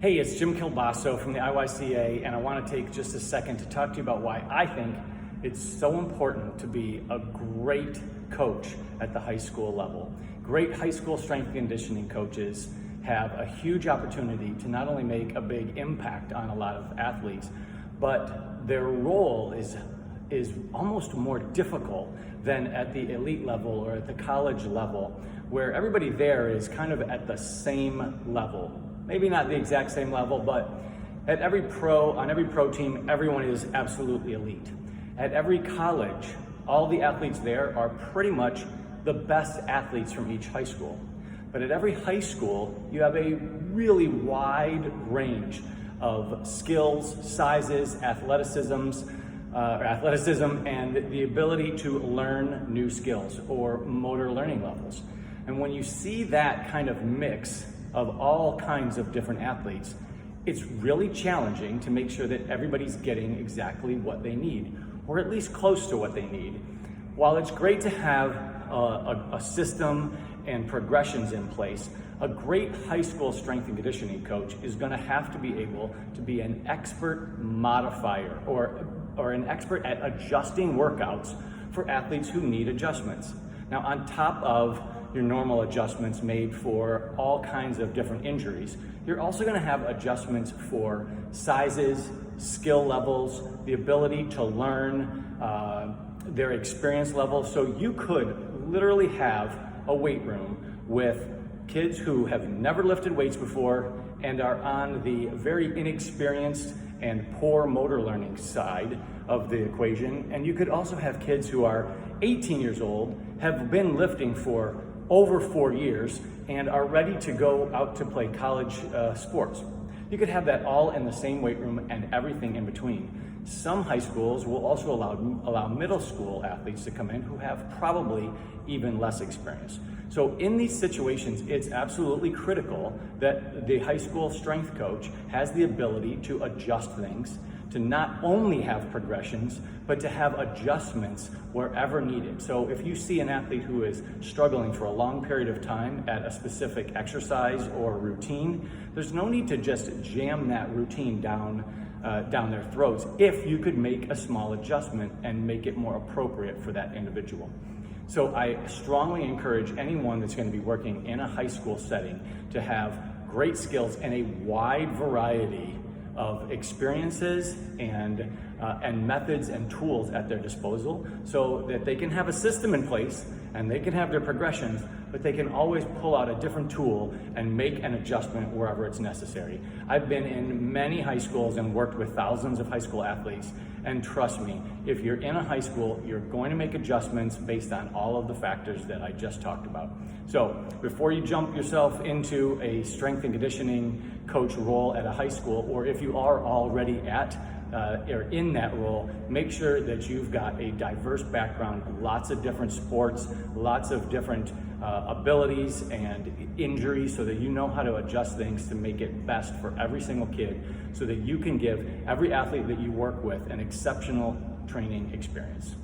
Hey, it's Jim Kielbaso from the IYCA, and I want to take just a second to talk to you about why I think it's so important to be a great coach at the high school level. Great high school strength and conditioning coaches have a huge opportunity to not only make a big impact on a lot of athletes, but their role is almost more difficult than at the elite level or at the college level, where everybody there is kind of at the same level. Maybe not the exact same level, but on every pro team, everyone is absolutely elite. At every college, all the athletes there are pretty much the best athletes from each high school. But at every high school, you have a really wide range of skills, sizes, athleticism, and the ability to learn new skills or motor learning levels. And when you see that kind of mix of all kinds of different athletes, it's really challenging to make sure that everybody's getting exactly what they need, or at least close to what they need. While it's great to have a system and progressions in place, a great high school strength and conditioning coach is going to have to be able to be an expert modifier or an expert at adjusting workouts for athletes who need adjustments. Now, on top of your normal adjustments made for all kinds of different injuries, you're also going to have adjustments for sizes, skill levels, the ability to learn, their experience level. So you could literally have a weight room with kids who have never lifted weights before and are on the very inexperienced and poor motor learning side of the equation. And you could also have kids who are 18 years old, have been lifting for over 4 years, and are ready to go out to play college sports. You could have that all in the same weight room and everything in between. Some high schools will also allow middle school athletes to come in who have probably even less experience. So in these situations, it's absolutely critical that the high school strength coach has the ability to adjust things, to not only have progressions, but to have adjustments wherever needed. So if you see an athlete who is struggling for a long period of time at a specific exercise or routine, there's no need to just jam that routine down their throats if you could make a small adjustment and make it more appropriate for that individual. So I strongly encourage anyone that's going to be working in a high school setting to have great skills and a wide variety of experiences and methods and tools at their disposal, so that they can have a system in place and they can have their progressions, but they can always pull out a different tool and make an adjustment wherever it's necessary. I've been in many high schools and worked with thousands of high school athletes, and trust me, if you're in a high school, you're going to make adjustments based on all of the factors that I just talked about. So before you jump yourself into a strength and conditioning coach role at a high school, or if you are already or in that role, make sure that you've got a diverse background, lots of different sports, lots of different abilities and injuries, so that you know how to adjust things to make it best for every single kid, so that you can give every athlete that you work with an exceptional training experience.